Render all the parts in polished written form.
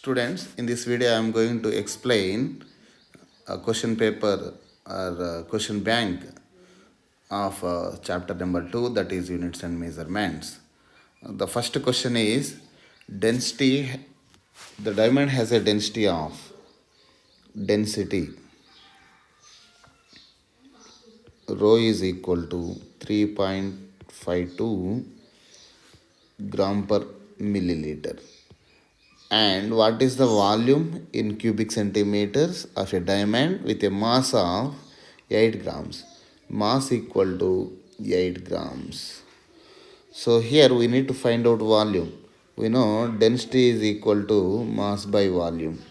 Students, in this video I am going to explain a question paper or question bank of chapter number 2, that is units and measurements. The first question is density. The diamond has a density rho is equal to 3.52 gram per milliliter. And what is the volume in cubic centimeters of a diamond with a mass of 8 grams? Mass equal to 8 grams. So here we need to find out volume. We know density is equal to mass by volume.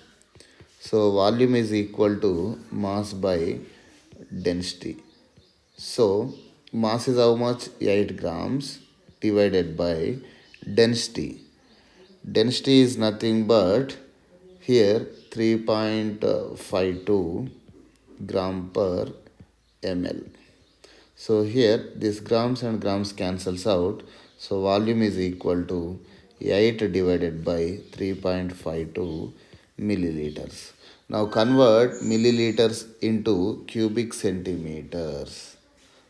So volume is equal to mass by density. So mass is how much? 8 grams divided by density. Density is nothing but here 3.52 gram per ml. So here this grams and grams cancels out. So volume is equal to 8 divided by 3.52 milliliters. Now convert milliliters into cubic centimeters.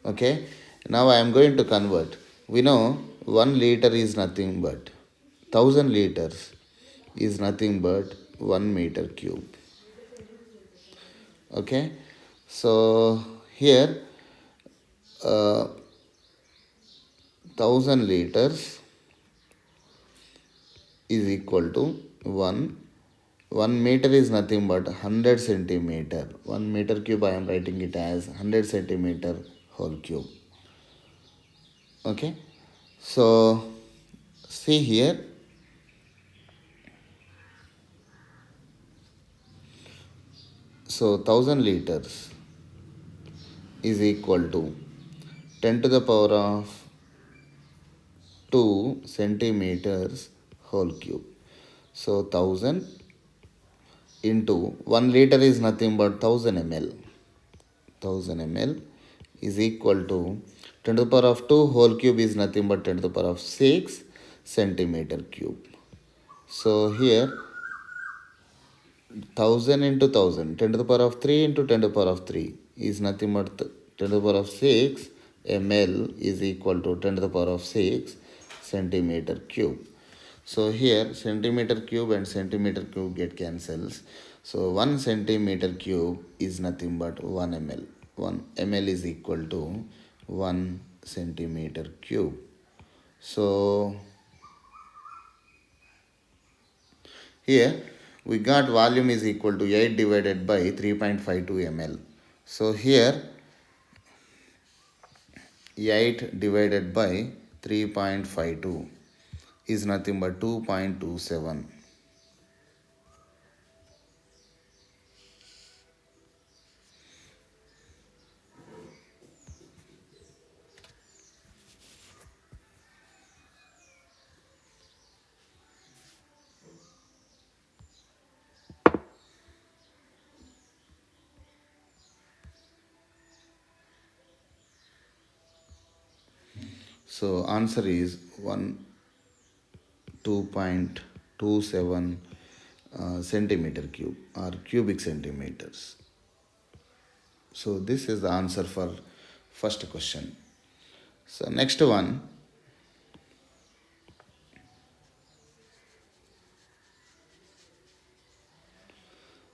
Okay. Now I am going to convert. We know 1 liter is nothing but 1000 liters is nothing but 1 meter cube. Okay. So here 1000 liters is equal to 1 meter is nothing but 100 centimeter. 1 meter cube I am writing it as 100 centimeter whole cube. Okay. So see here. So 1000 liters is equal to 10 to the power of 2 centimeters whole cube. So 1000 into 1 liter is nothing but 1000 ml. 1000 ml is equal to 10 to the power of 2 whole cube is nothing but 10 to the power of 6 centimeter cube. So here 1000 into 1000, 10 to the power of 3 into 10 to the power of 3 is nothing but 10 to the power of 6 ml is equal to 10 to the power of 6 centimeter cube. So here centimeter cube and centimeter cube get cancels. So 1 centimeter cube is nothing but 1 ml. 1 ml is equal to 1 centimeter cube. So here we got volume is equal to 8 divided by 3.52 ml. So here 8 divided by 3.52 is nothing but 2.27. So answer is 2.27 centimeter cube or cubic centimeters. So this is the answer for first question. So next one.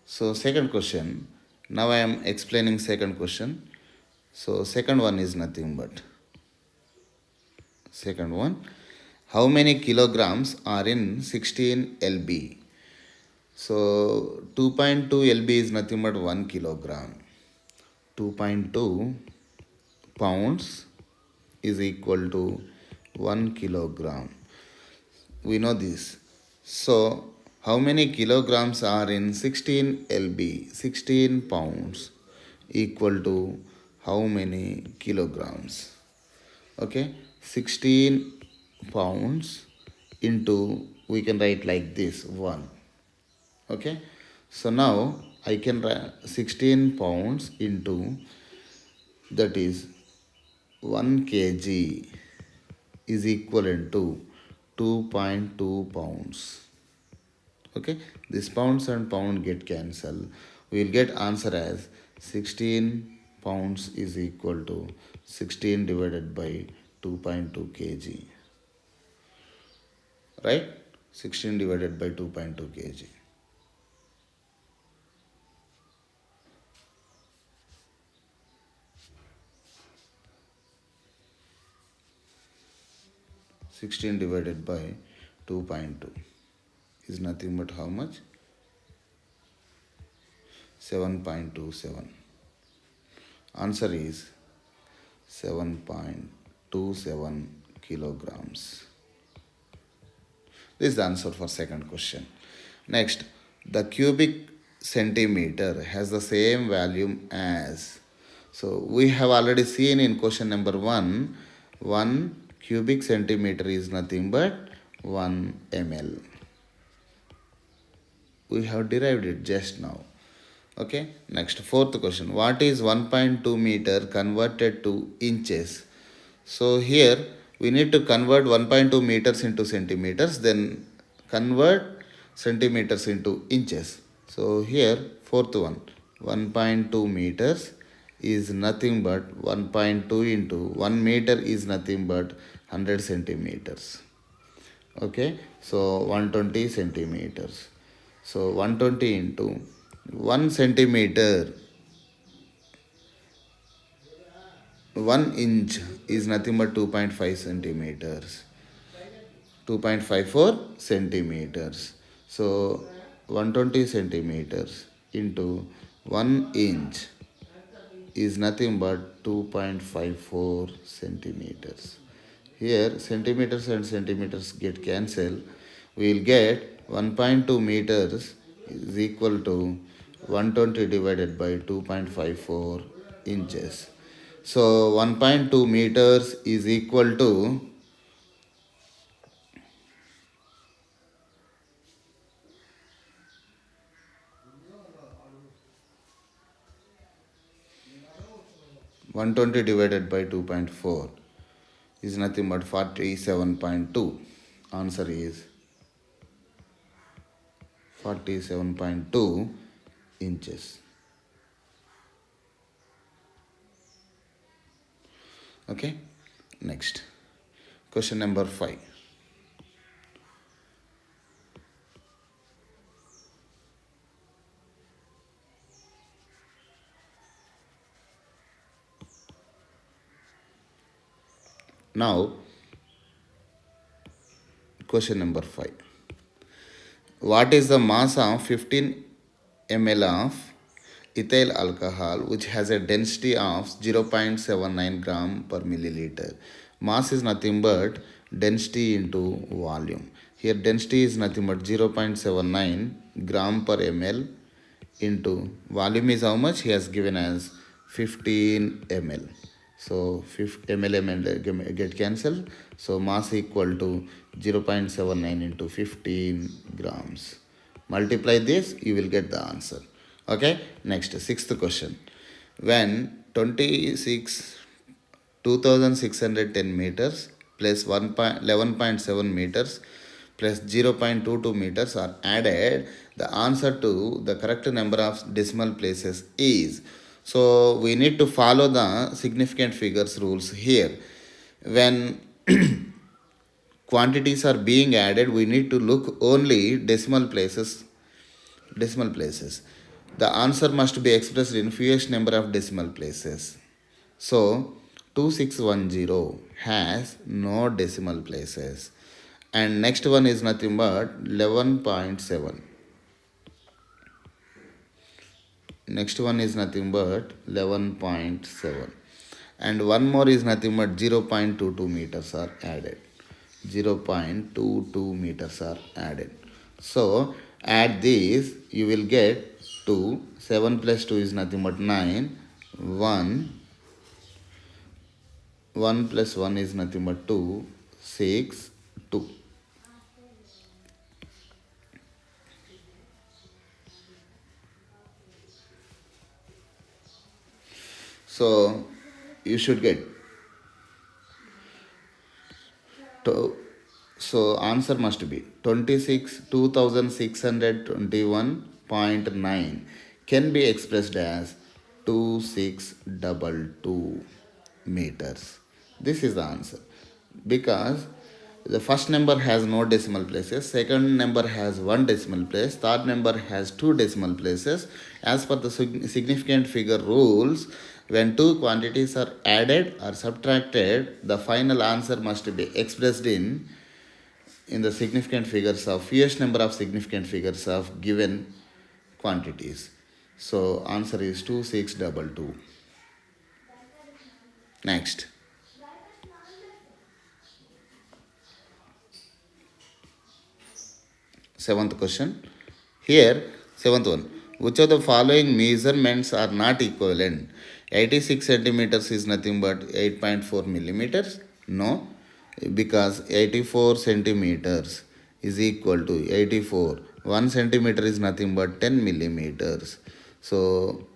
So second question. Now I am explaining second question. So second one is nothing but second one. How many kilograms are in 16 lb? So 2.2 lb is nothing but 1 kilogram. 2.2 pounds is equal to 1 kilogram. We know this. So how many kilograms are in 16 lb? 16 pounds equal to how many kilograms? Okay, 16 pounds into, we can write like this, 1. Okay, so now I can write 16 pounds into, that is 1 kg is equivalent to 2.2 pounds. Okay, this pounds and pound get cancelled. We will get answer as 16 pounds is equal to 16 divided by 2.2 kg. Right? 16 divided by 2.2 kg. 16 divided by 2.2 is nothing but how much? 7.27. Answer is 7.27 kilograms. This is the answer for second question. Next, the cubic centimeter has the same volume as. So we have already seen in question number 1, 1 cubic centimeter is nothing but 1 ml. We have derived it just now. Okay, next fourth question. What is 1.2 meter converted to inches? So here we need to convert 1.2 meters into centimeters, then convert centimeters into inches. So here fourth one, 1.2 meters is nothing but 1.2 into 1 meter is nothing but 100 centimeters. Okay, so 120 centimeters. So 120 into 1 centimeter, 1 inch is nothing but 2.5 centimeters. 2.54 centimeters. So 120 centimeters into 1 inch is nothing but 2.54 centimeters. Here centimeters and centimeters get cancelled. We will get 1.2 meters is equal to 120 divided by 2.54 inches. So 1.2 meters is equal to 120 divided by 2.4 is nothing but 47.2. Answer is 47.2 inches. Okay, next question number 5. Now question number 5. What is the mass of 15 ml of ethyl alcohol which has a density of 0.79 gram per milliliter? Mass is nothing but density into volume. Here density is nothing but 0.79 gram per ml into volume is how much? He has given as 15 ml. So 50 ml get cancelled. So mass equal to 0.79 into 15 grams. Multiply this, you will get the answer. Okay, next sixth question. When 2610 meters plus 11.7 meters plus 0.22 meters are added, the answer to the correct number of decimal places is. So we need to follow the significant figures rules here. When quantities are being added, we need to look only decimal places. The answer must be expressed in fewest number of decimal places. So 2610 has no decimal places. And next one is nothing but 11.7. Next one is nothing but 11.7. And one more is nothing but 0.22 meters are added. 0.22 meters are added. So add these, you will get 2. 7 plus 2 is nothing but 9. 1 plus 1 is nothing but 2. 6, 2. So you should get So answer must be 26,621.9 can be expressed as 2622 meters. This is the answer. Because the first number has no decimal places, second number has one decimal place, third number has two decimal places. As per the significant figure rules, when two quantities are added or subtracted, the final answer must be expressed in the significant figures of fewest number of significant figures of given quantities. So answer is 2622. Next, seventh question. Here, seventh one. Which of the following measurements are not equivalent? 86 centimeters is nothing but 8.4 millimeters? No, because 84 centimeters is equal to 84. 1 centimeter is nothing but 10 millimeters. So,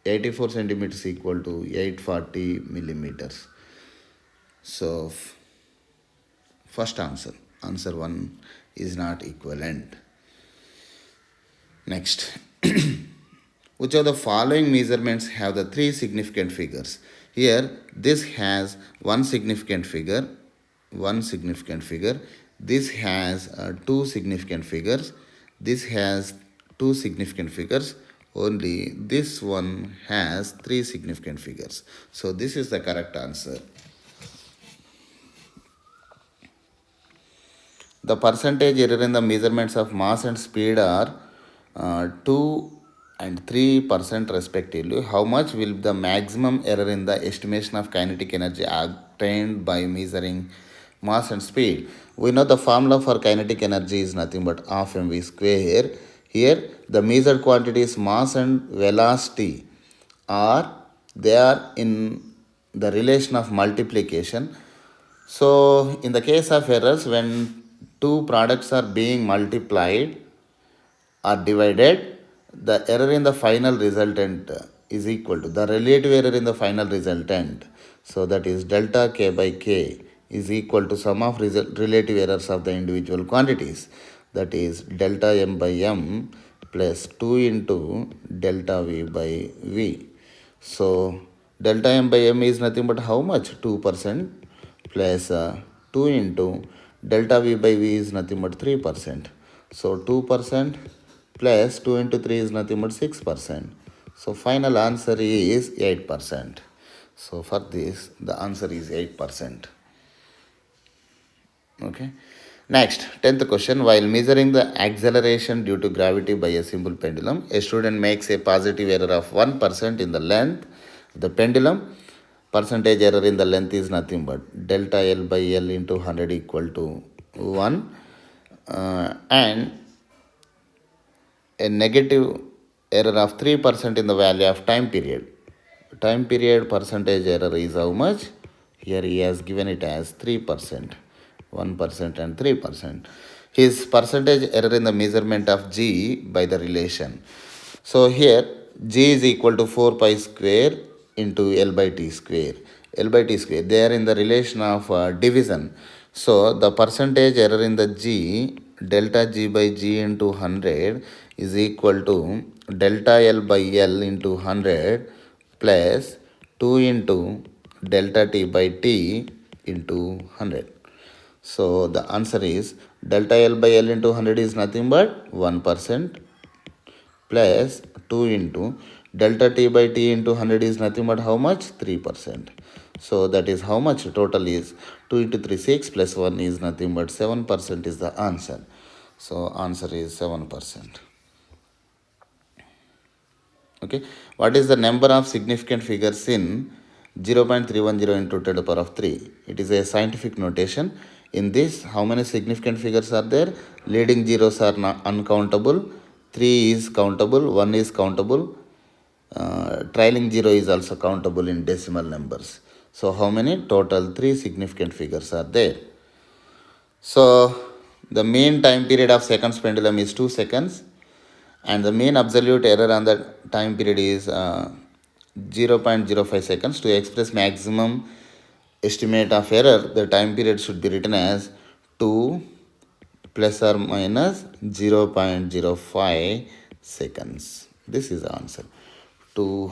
84 centimeters equal to 840 millimeters. So, first answer 1 is not equivalent. Next, which of the following measurements have the three significant figures? Here, this has one significant figure. This has two significant figures. This has two significant figures. Only this one has three significant figures. So this is the correct answer. The percentage error in the measurements of mass and speed are 2 and 3% respectively. How much will the maximum error in the estimation of kinetic energy obtained by measuring mass and speed? We know the formula for kinetic energy is nothing but half mv square. Here, the measured quantities mass and velocity they are in the relation of multiplication. So, in the case of errors, when two products are being multiplied or divided, the error in the final resultant is equal to the relative error in the final resultant. So, that is delta k by k is equal to sum of relative errors of the individual quantities. That is delta m by m plus 2 into delta v by v. So, delta m by m is nothing but how much? 2% plus 2 into delta v by v is nothing but 3%. So, 2% plus 2 into 3 is nothing but 6%. So, final answer is 8%. So, for this, the answer is 8%. Okay. Next, 10th question. While measuring the acceleration due to gravity by a simple pendulum, a student makes a positive error of 1% in the length of the pendulum. Percentage error in the length is nothing but delta L by L into 100 equal to 1. And a negative error of 3% in the value of time period. Time period percentage error is how much? Here he has given it as 3%, 1% and 3%. His percentage error in the measurement of G by the relation. So here G is equal to 4 pi square into L by T square. L by T square. They are in the relation of division. So the percentage error in the G, delta G by G into 100 is equal to delta L by L into 100 plus 2 into delta T by T into 100. So the answer is delta L by L into 100 is nothing but 1% plus 2 into delta T by T into 100 is nothing but how much? 3%. So that is how much total is 2 into 3 6 plus 1 is nothing but 7% is the answer. So answer is 7%. Okay. What is the number of significant figures in 0.310 into 10 to the power of 3? It is a scientific notation. In this, how many significant figures are there? Leading zeros are uncountable. 3 is countable. 1 is countable. Trailing 0 is also countable in decimal numbers. So, how many? Total 3 significant figures are there. So, the mean time period of seconds pendulum is 2 seconds. And the mean absolute error on the time period is 0.05 seconds. To express maximum estimate of error, the time period should be written as 2 plus or minus 0.05 seconds. This is the answer. 2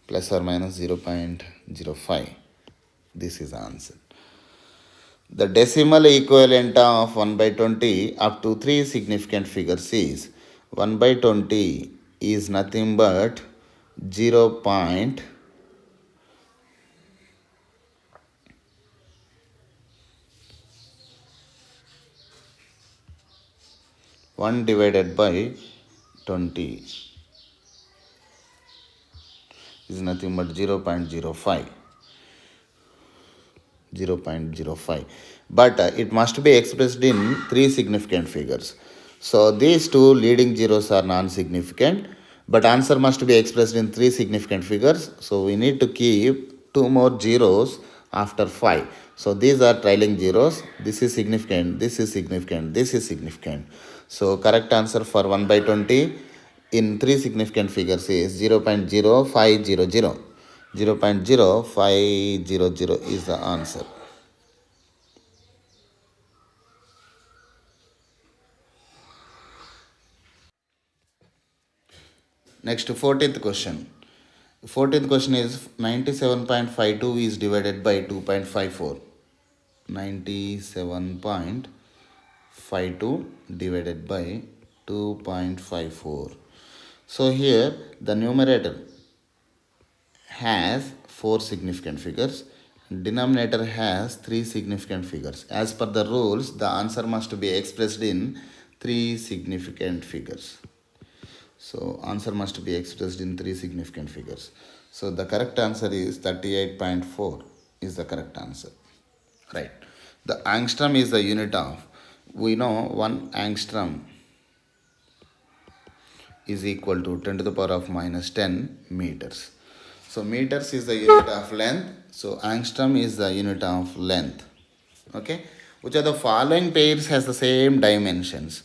plus or minus 0.05. This is the answer. The decimal equivalent of 1 by 20 up to 3 significant figures is 1 by 20 is nothing but 0.1 divided by 20 is nothing but 0.05. 0.05, but it must be expressed in 3 significant figures. So these two leading zeros are non-significant, but answer must be expressed in 3 significant figures. So we need to keep 2 more zeros after 5. So these are trailing zeros. This is significant, this is significant, this is significant. So correct answer for 1 by 20 in 3 significant figures is 0.0500. 0.0500 is the answer. Next, 14th question. 14th question is 97.52 is divided by 2.54. 97.52 divided by 2.54. So here the numerator has 4 significant figures. Denominator has 3 significant figures. As per the rules, the answer must be expressed in 3 significant figures. So answer must be expressed in 3 significant figures. So the correct answer is 38.4 is the correct answer. Right. The angstrom is the unit of, we know 1 angstrom is equal to 10 to the power of minus 10 meters. So meters is the unit of length. So angstrom is the unit of length. Okay. Which of the following pairs has the same dimensions?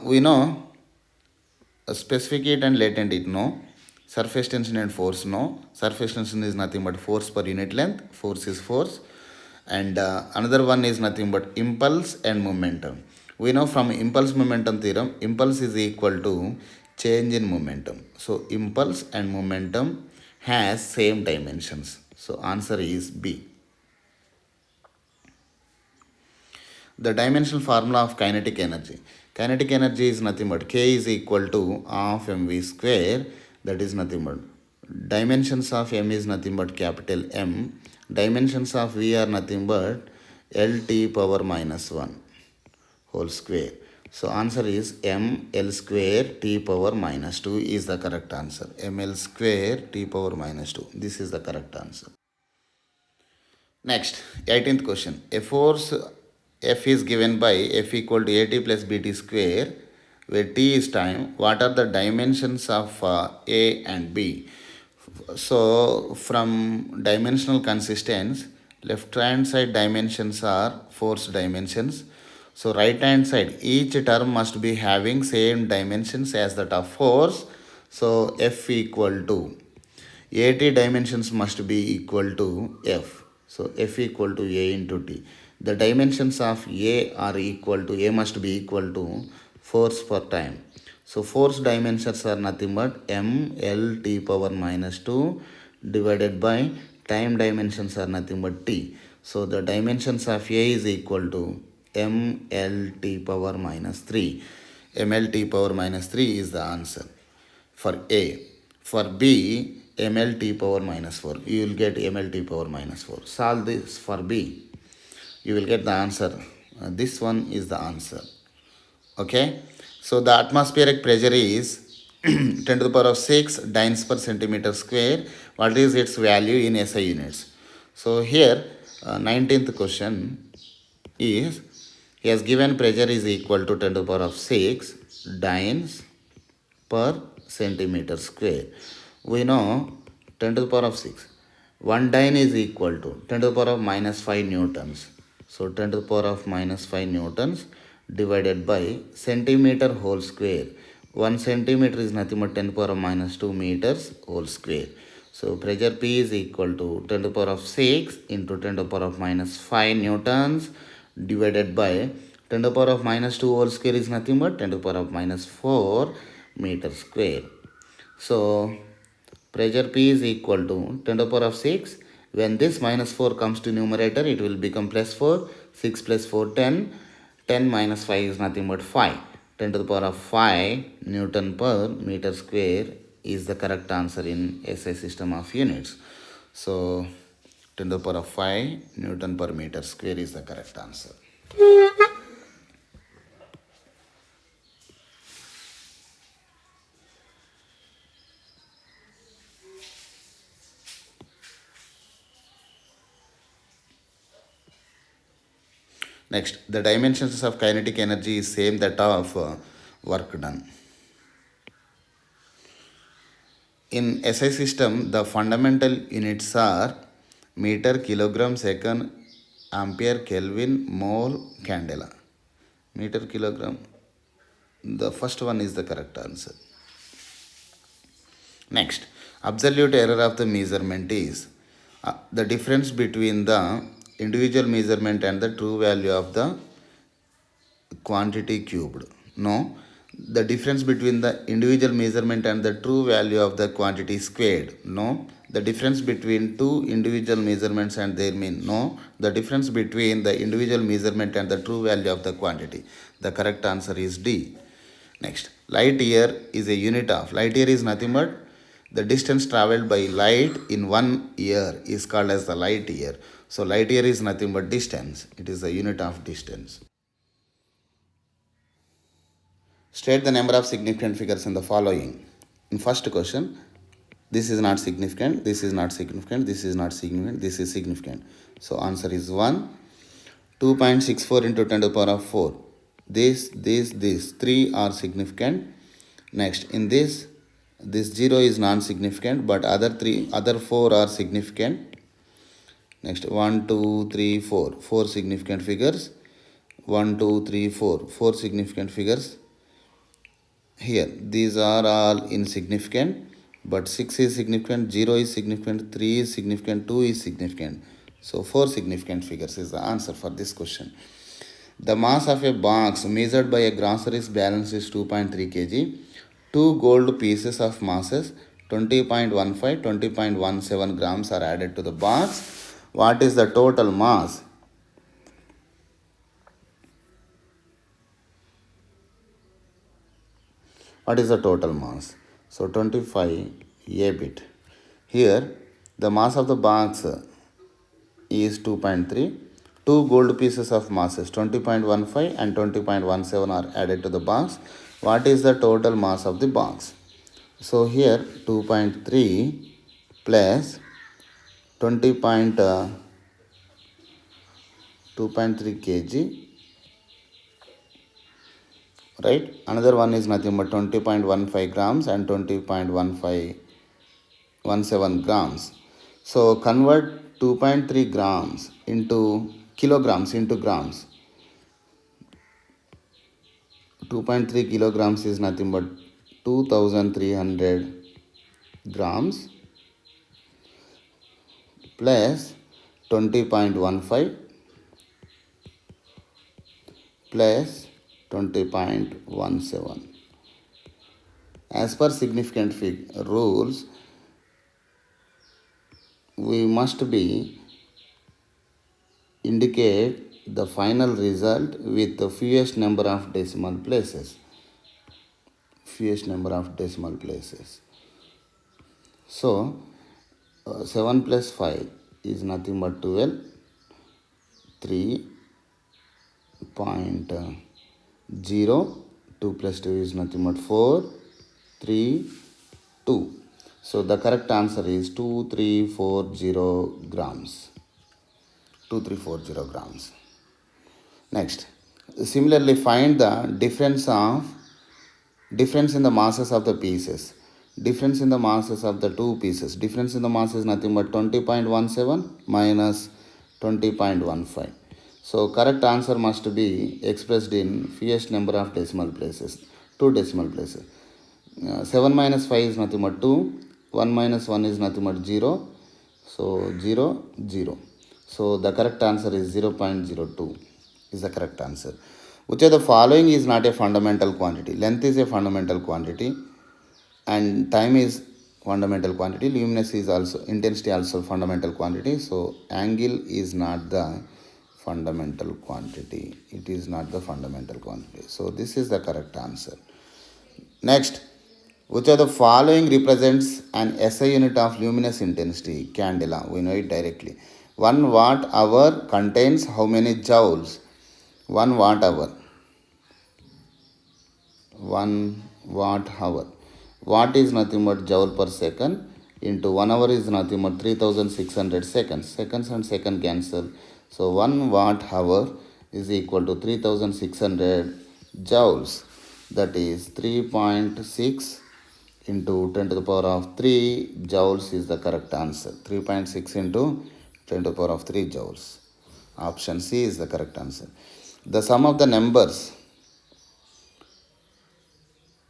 We know a specific heat and latent heat, no. Surface tension and force, no. Surface tension is nothing but force per unit length. Force is force. And another one is nothing but impulse and momentum. We know from impulse momentum theorem, impulse is equal to change in momentum. So impulse and momentum has same dimensions. So answer is B. The dimensional formula of kinetic energy. Kinetic energy is nothing but K is equal to half mv square. That is nothing but dimensions of m is nothing but capital M. Dimensions of v are nothing but LT power minus 1 whole square. So answer is ml square t power minus 2 is the correct answer. ml square t power minus 2. This is the correct answer. Next, 18th question. A force F is given by F equal to AT plus BT square, where T is time. What are the dimensions of A and B? So, from dimensional consistence, left hand side dimensions are force dimensions. So, right hand side, each term must be having same dimensions as that of force. So, F equal to AT dimensions must be equal to F. So F equal to A into T. The dimensions of A are equal to, A must be equal to force per time. So force dimensions are nothing but M L T power minus 2 divided by time dimensions are nothing but T. So the dimensions of A is equal to M L T power minus 3. M L T power minus 3 is the answer for A. For B, MLT power minus 4. You will get MLT power minus 4. Solve this for B. You will get the answer. This one is the answer. Okay. So the atmospheric pressure is 10 to the power of 6 dynes per centimeter square. What is its value in SI units? So here, 19th question is, he has given pressure is equal to 10 to the power of 6 dynes per centimeter square. We know 10 to the power of 6. 1 dyne is equal to 10 to the power of minus 5 newtons. So 10 to the power of minus 5 newtons divided by centimeter whole square. 1 centimeter is nothing but 10 to the power of minus 2 meters whole square. So pressure P is equal to 10 to the power of 6 into 10 to the power of minus 5 newtons divided by 10 to the power of minus 2 whole square is nothing but 10 to the power of minus 4 meter square. So pressure P is equal to 10 to the power of 6. When this minus 4 comes to numerator, it will become plus 4. 6 plus 4, 10. 10 minus 5 is nothing but 5. 10 to the power of 5 Newton per meter square is the correct answer in SI system of units. So 10 to the power of 5 Newton per meter square is the correct answer. Next, the dimensions of kinetic energy is same that of work done. In SI system, the fundamental units are meter, kilogram, second, ampere, Kelvin, mole, candela. Meter, kilogram. The first one is the correct answer. Next, absolute error of the measurement is the difference between the individual measurement and the true value of the quantity cubed. No, the difference between the individual measurement and the true value of the quantity squared. No, the difference between two individual measurements and their mean. No, the difference between the individual measurement and the true value of the quantity. The correct answer is D. Next, light year is a unit of. Light year is nothing but the distance traveled by light in 1 year is called as the light year. So light year is nothing but distance. It is the unit of distance. State the number of significant figures in the following. In first question, this is not significant, this is not significant, this is not significant, this is significant. So answer is 1. 2.64 into 10 to the power of 4. This, 3 are significant. Next, in this 0 is non-significant, but other 4 are significant. Next, 1, 2, 3, 4. 4 significant figures. 1, 2, 3, 4. 4 significant figures. Here, these are all insignificant, but 6 is significant, 0 is significant, 3 is significant, 2 is significant. So 4 significant figures is the answer for this question. The mass of a box measured by a groceries balance is 2.3 kg. 2 gold pieces of masses 20.15, 20.17 grams are added to the box. What is the total mass? What is the total mass? So 25 a bit. Here the mass of the box is 2.3. 2 gold pieces of masses 20.15 and 20.17 are added to the box. What is the total mass of the box? So here 2.3 plus 2.3 kg, right? Another one is nothing but 20.15 grams and 20.17 grams. So convert 2.3 grams into kilograms into grams. 2.3 kilograms is nothing but 2300 grams plus 20.15 plus 20.17. As per significant rules, we must be indicate the final result with the fewest number of decimal places. Fewest number of decimal places. So 7 plus 5 is nothing but 12. 3.0. 2 plus 2 is nothing but 4. 3, 2. So the correct answer is 2340 grams. 2340 grams. Next, similarly find the difference in the masses of the pieces. Difference in the masses of the two pieces. Difference in the mass is nothing but 20.17 minus 20.15. So correct answer must be expressed in fewest number of decimal places. 2 decimal places. 7 minus 5 is nothing but 2. 1 minus 1 is nothing but 0. So 0, 0. So the correct answer is 0.02 is the correct answer. Which of the following is not a fundamental quantity? Length is a fundamental quantity and time is fundamental quantity. Luminous is also, intensity also fundamental quantity. So angle is not the fundamental quantity. It is not the fundamental quantity. So this is the correct answer. Next, which of the following represents an SI unit of luminous intensity? Candela. We know it directly. 1 watt hour contains how many joules? 1 watt hour. 1 watt hour. Watt is nothing but joule per second into 1 hour is nothing but 3600 seconds. Seconds and second cancel. So 1 watt hour is equal to 3600 joules. That is 3.6 into 10 to the power of 3 joules is the correct answer. 3.6 into 10 to the power of 3 joules. Option C is the correct answer. The sum of the numbers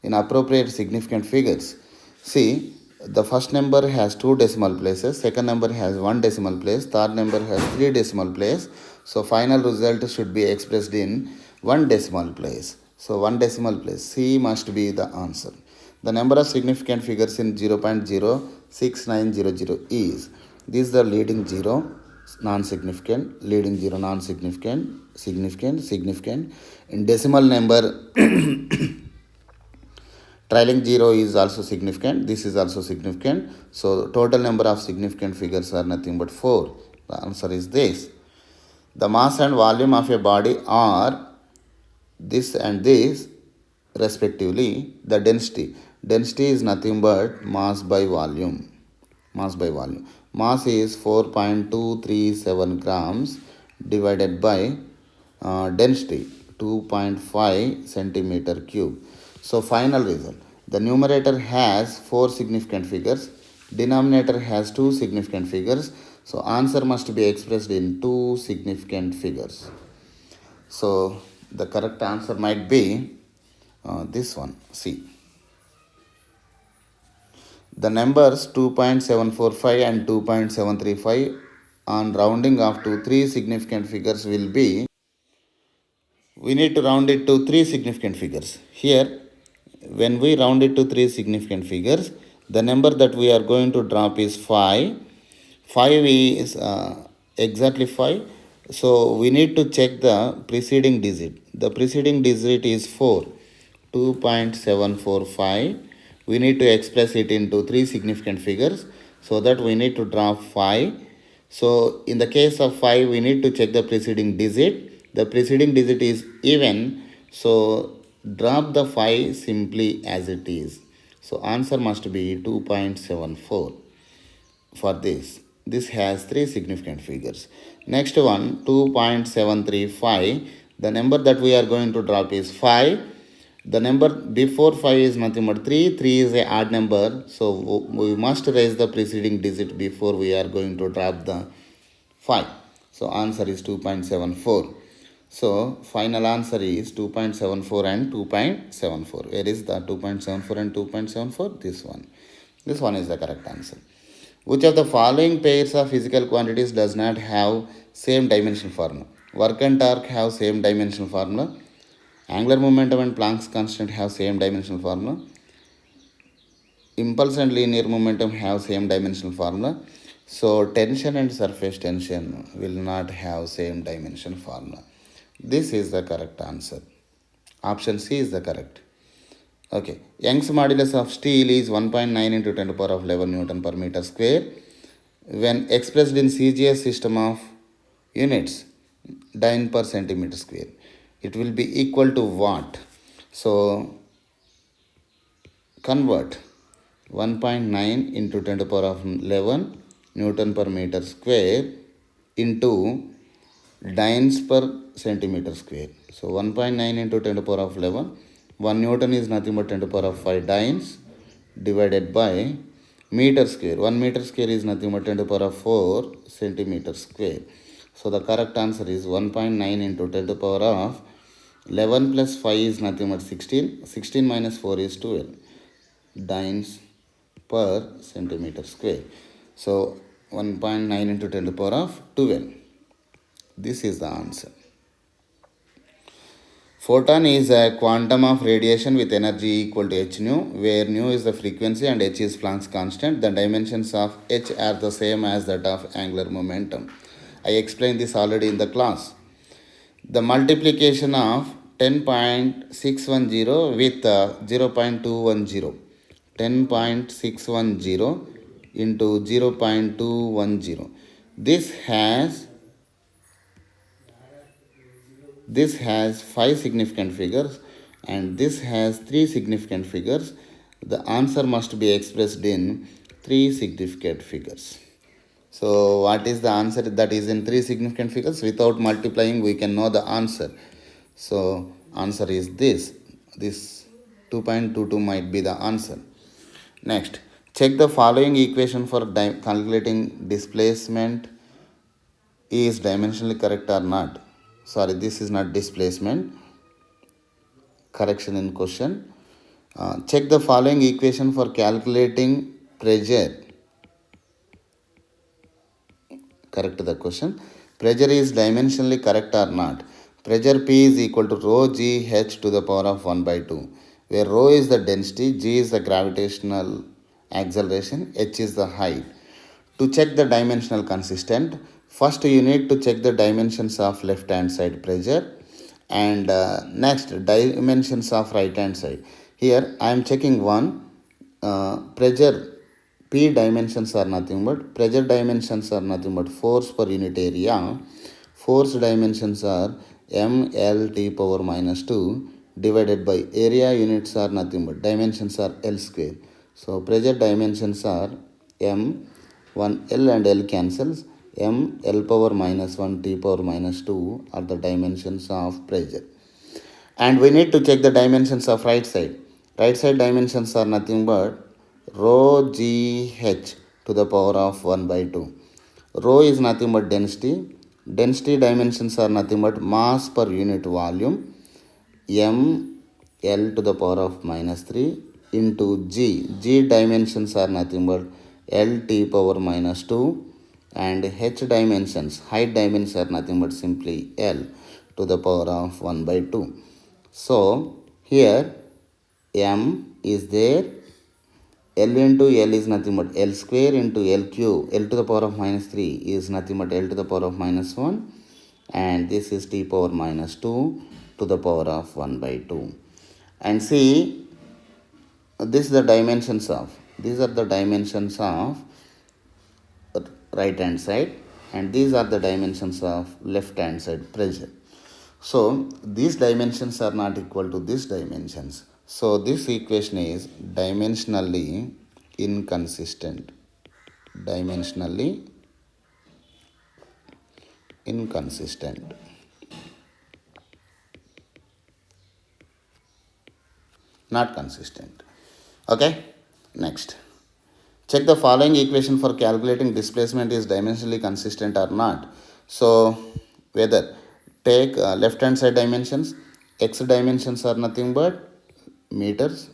in appropriate significant figures. See, the first number has 2 decimal places, second number has 1 decimal place, third number has 3 decimal place. So final result should be expressed in 1 decimal place. So 1 decimal place. C must be the answer. The number of significant figures in 0.06900 is, this is the leading 0, non-significant, leading 0, non-significant, significant, significant. In decimal number, trailing 0 is also significant. This is also significant. So total number of significant figures are nothing but 4. The answer is this. The mass and volume of a body are this and this respectively. The density. Density is nothing but mass by volume. Mass by volume. Mass is 4.237 grams divided by density 2.5 centimeter cube. So final result. The numerator has 4 significant figures. Denominator has 2 significant figures. So answer must be expressed in 2 significant figures. So the correct answer might be this one, C. The numbers 2.745 and 2.735 on rounding off to 3 significant figures will be, we need to round it to 3 significant figures. Here, when we round it to 3 significant figures, the number that we are going to drop is 5. 5 is exactly 5. So we need to check the preceding digit. The preceding digit is 4. 2.745. We need to express it into 3 significant figures. So that we need to drop 5. So in the case of 5, we need to check the preceding digit. The preceding digit is even. So drop the 5 simply as it is. So answer must be 2.74 for this. This has 3 significant figures. Next one, 2.735. The number that we are going to drop is 5. The number before 5 is nothing but 3. 3 is an odd number. So we must raise the preceding digit before we are going to drop the 5. So answer is 2.74. So final answer is 2.74 and 2.74. Where is the 2.74 and 2.74? This one. This one is the correct answer. Which of the following pairs of physical quantities does not have same dimensional formula? Work and torque have same dimensional formula. Angular momentum and Planck's constant have same dimensional formula. Impulse and linear momentum have same dimensional formula. So tension and surface tension will not have same dimension formula. This is the correct answer. Option C is the correct. Okay. Young's modulus of steel is 1.9 into 10 to the power of 11 Newton per meter square. When expressed in CGS system of units, dyne per centimeter square, it will be equal to what? So convert 1.9 into 10 to the power of 11 Newton per meter square into dynes per centimeter square. So 1.9 into 10 to the power of 11. 1 Newton is nothing but 10 to the power of 5 dynes divided by meter square. 1 meter square is nothing but 10 to the power of 4 centimeter square. So the correct answer is 1.9 into 10 to the power of 11 plus 5 is nothing but 16. 16 minus 4 is 12 dynes per centimeter square. So 1.9 into 10 to the power of 12. This is the answer. Photon is a quantum of radiation with energy equal to h nu, where nu is the frequency and h is Planck's constant. The dimensions of h are the same as that of angular momentum. I explained this already in the class. The multiplication of 10.610 with 0.210. 10.610 into 0.210. This has five significant figures and this has three significant figures. The answer must be expressed in three significant figures. So what is the answer that is in three significant figures? Without multiplying, we can know the answer. So answer is this. This 2.22 might be the answer. Next, check the following equation for calculating displacement is dimensionally correct or not. Sorry, this is not displacement. Correction in question. Check the following equation for calculating pressure. Correct the question. Pressure is dimensionally correct or not. Pressure P is equal to rho g h to the power of 1 by 2, where rho is the density, g is the gravitational acceleration, h is the height. To check the dimensional consistent, first you need to check the dimensions of left hand side pressure and next dimensions of right hand side. Here I am checking one pressure. P dimensions are nothing but pressure dimensions are nothing but force per unit area. Force dimensions are mlt power minus 2 divided by area units are nothing but dimensions are L square. So pressure dimensions are m, 1 L and L cancels, m L power minus 1 T power minus 2 are the dimensions of pressure. And we need to check the dimensions of right side. Right side dimensions are nothing but rho g h to the power of 1 by 2. Rho is nothing but density. Density dimensions are nothing but mass per unit volume, m L to the power of minus 3 into g. G dimensions are nothing but L T power minus 2 and h dimensions, height dimensions are nothing but simply L to the power of 1 by 2. So here m is there, L into L is nothing but L square into L cube, L to the power of minus 3 is nothing but L to the power of minus 1 and this is T power minus 2 to the power of 1 by 2. And see, these are the dimensions of right hand side and these are the dimensions of left hand side pressure. So these dimensions are not equal to these dimensions. So this equation is dimensionally inconsistent. Dimensionally inconsistent. Not consistent. Okay. Next. Check the following equation for calculating displacement is dimensionally consistent or not. So whether take left hand side dimensions, x dimensions are nothing but meters,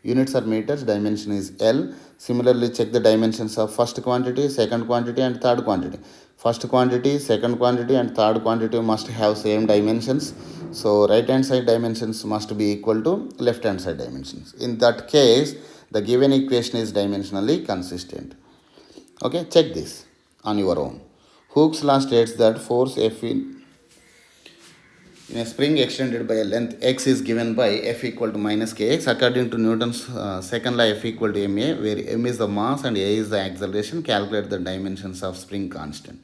units are meters, dimension is L. Similarly check the dimensions of first quantity, second quantity and third quantity. First quantity, second quantity and third quantity must have same dimensions. So right hand side dimensions must be equal to left hand side dimensions. In that case, the given equation is dimensionally consistent. Okay, check this on your own. Hooke's law states that force F in a spring extended by a length x is given by F equal to minus kx according to Newton's second law F equal to ma, where m is the mass and a is the acceleration. Calculate the dimensions of spring constant.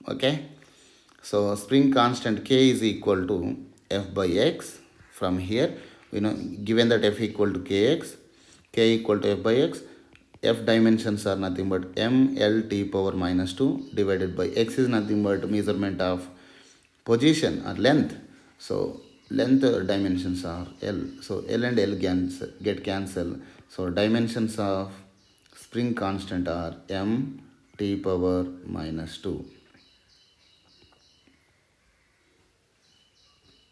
Okay. So spring constant k is equal to F by x. From here, given that F equal to kx, k equal to F by x, F dimensions are nothing but m L T power minus 2 divided by x is nothing but measurement of position or length. So length dimensions are L. So L and L get cancelled. So dimensions of spring constant are m T power minus 2.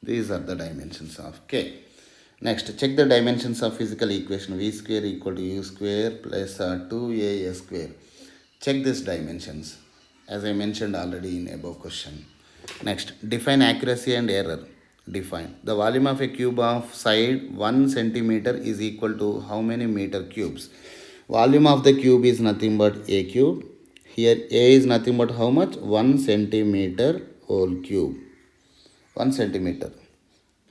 These are the dimensions of k. Next, check the dimensions of physical equation v square equal to u square plus 2a square. Check these dimensions as I mentioned already in above question. Next, define accuracy and error. Define. The volume of a cube of side 1 centimeter is equal to how many meter cubes? Volume of the cube is nothing but a cube. Here a is nothing but how much? 1 centimeter whole cube. 1 centimeter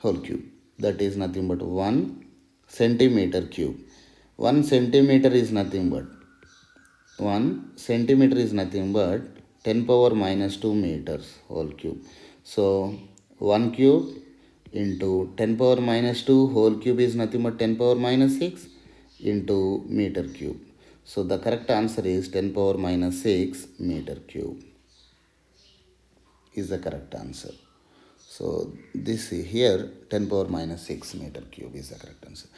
whole cube. That is nothing but 1 centimeter cube. 1 centimeter is nothing but 1 centimeter is nothing but 10 power minus 2 meters whole cube. So 1 cube into 10 power minus 2 whole cube is nothing but 10 power minus 6 into meter cube. So the correct answer is 10 power minus 6 meter cube is the correct answer. So this here 10 power minus 6 meter cube is the correct answer.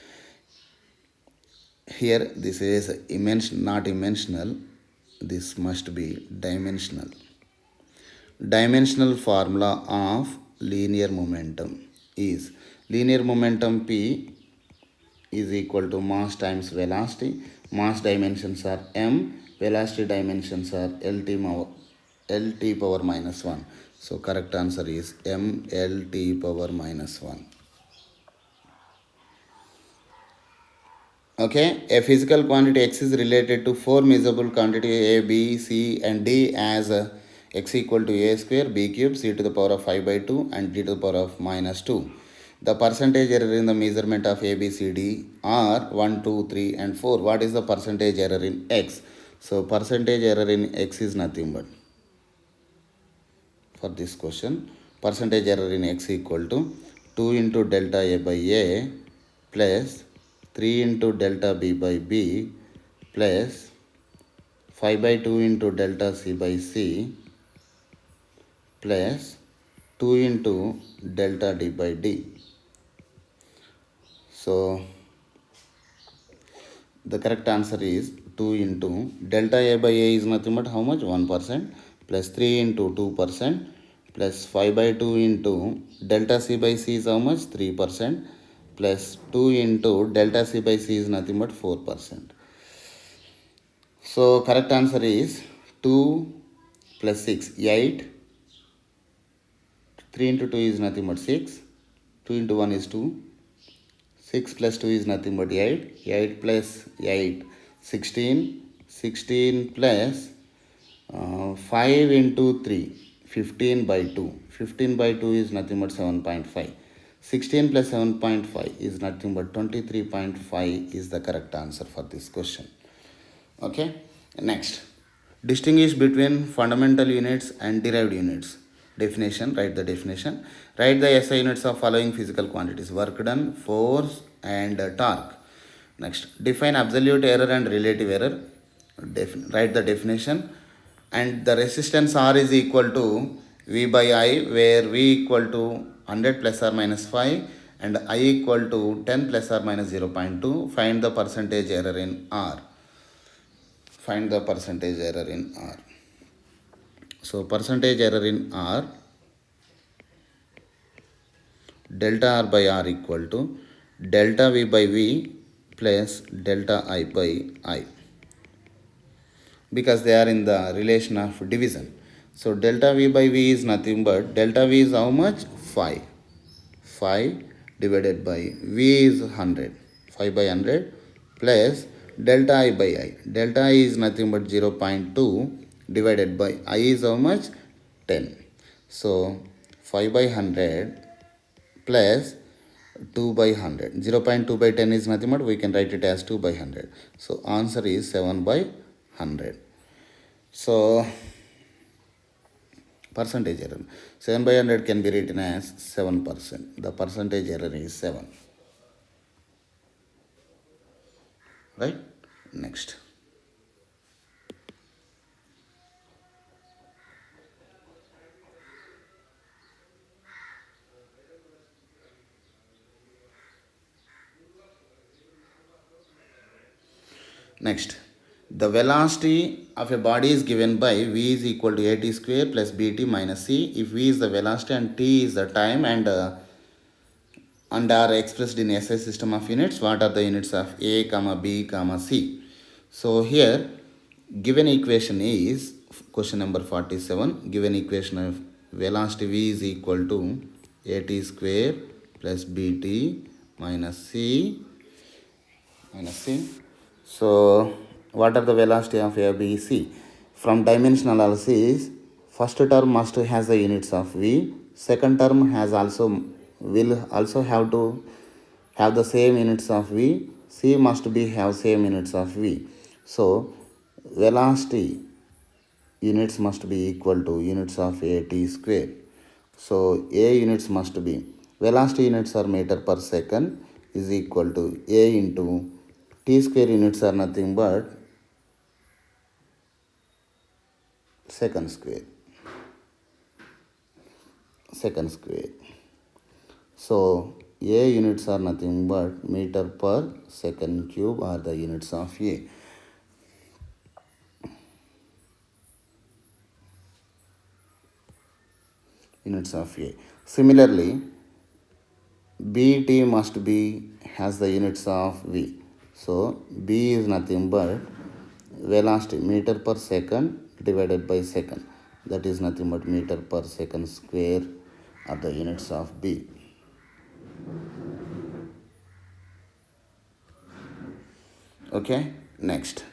Here this is not dimensional, this must be dimensional. Dimensional formula of linear momentum is linear momentum P is equal to mass times velocity. Mass dimensions are m, velocity dimensions are lt power minus 1. So correct answer is m lt power minus 1. Okay, a physical quantity x is related to 4 measurable quantity a, b, c and d as x equal to a square, b cube, c to the power of 5 by 2 and d to the power of minus 2. The percentage error in the measurement of a, b, c, d are 1, 2, 3 and 4. What is the percentage error in x? So percentage error in x is nothing but, for this question, percentage error in x equal to 2 into delta a by a plus 3 into delta b by b plus 5 by 2 into delta c by c plus 2 into delta d by d. So the correct answer is 2 into delta a by a is nothing but how much? 1% plus 3 into 2% plus 5 by 2 into delta c by c is how much? 3% plus 2 into delta c by c is nothing but 4%. So correct answer is 2 plus 6, 8. 3 into 2 is nothing but 6. 2 into 1 is 2. 6 plus 2 is nothing but 8. 8 plus 8, 16. 16 plus 5 into 3, 15 by 2. 15 by 2 is nothing but 7.5. 16 plus 7.5 is nothing but 23.5 is the correct answer for this question. Okay, next, distinguish between fundamental units and derived units. Definition, write the definition. Write the SI units of following physical quantities: work done, force and torque. Next, define absolute error and relative error. Write the definition. And the resistance R is equal to V by I, where V equal to 100 plus or minus 5 and I equal to 10 plus or minus 0.2. Find the percentage error in R. Find the percentage error in R. So percentage error in R, delta R by R equal to delta V by V plus delta I by I, because they are in the relation of division. So delta V by V is nothing but, delta V is how much? 5. 5 divided by V is 100. 5 by 100 plus delta I by I. Delta I is nothing but 0.2 divided by I is how much? 10. So 5 by 100 plus 2 by 100. 0.2 by 10 is nothing but we can write it as 2 by 100. So answer is 7 by 100. So percentage error, 7 by 100 can be written as 7%. The percentage error is 7. Right? Next. Next, the velocity of a body is given by V is equal to AT square plus BT minus C. If V is the velocity and T is the time and are expressed in SI system of units, what are the units of A, comma B, comma C? So here given equation is question number 47. Given equation velocity v is equal to at square plus bt minus c minus c. So what are the velocity of A, B, C? From dimensional analysis, first term must has the units of v, second term has also will also have to have the same units of v, c must be have same units of v. So velocity units must be equal to units of at square. So a units must be, velocity units are meter per second is equal to a into t square units are nothing but second square. So a units are nothing but meter per second cube are the units of a. Units of a. Similarly, bt must be has the units of v. So b is nothing but velocity meter per second divided by second, that is nothing but meter per second square are the units of b. Okay, next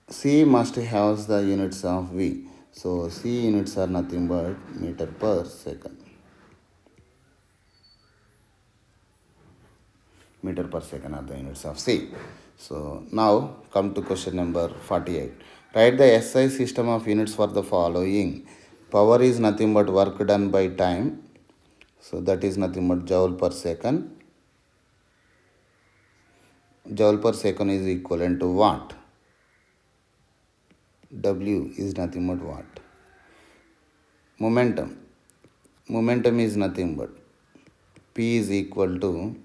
c must have the units of v. So c units are nothing but meter per second. Meter per second are the units of c. So now come to question number 48. Write the SI system of units for the following. Power is nothing but work done by time. So that is nothing but joule per second. Joule per second is equivalent to watt. W is nothing but watt. Momentum. Momentum is nothing but P is equal to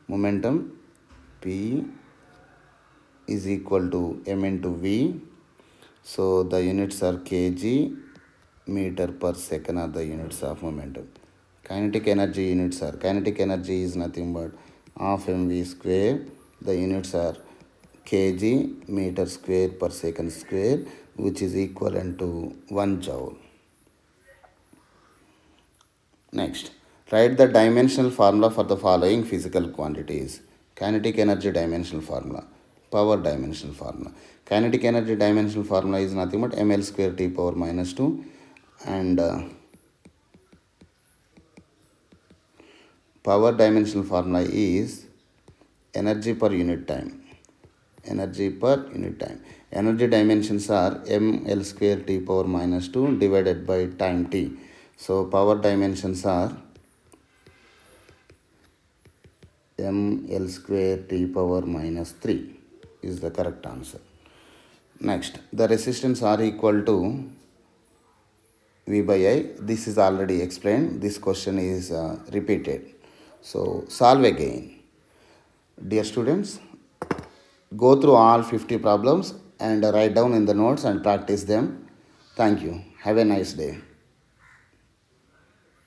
momentum P is equal to m into v. So the units are kg, meter per second are the units of momentum. Kinetic energy units are, kinetic energy is nothing but half mv square. The units are kg, meter square per second square, which is equivalent to 1 joule. Next, write the dimensional formula for the following physical quantities. Kinetic energy dimensional formula, power dimensional formula. Kinetic energy dimensional formula is nothing but ml square t power minus 2, and power dimensional formula is energy per unit time. Energy per unit time. Energy dimensions are ml square t power minus 2 divided by time t. So power dimensions are ml square t power minus 3 is the correct answer. Next, the resistance R equal to V by I. This is already explained. This question is repeated. So solve again. Dear students, go through all 50 problems and write down in the notes and practice them. Thank you. Have a nice day.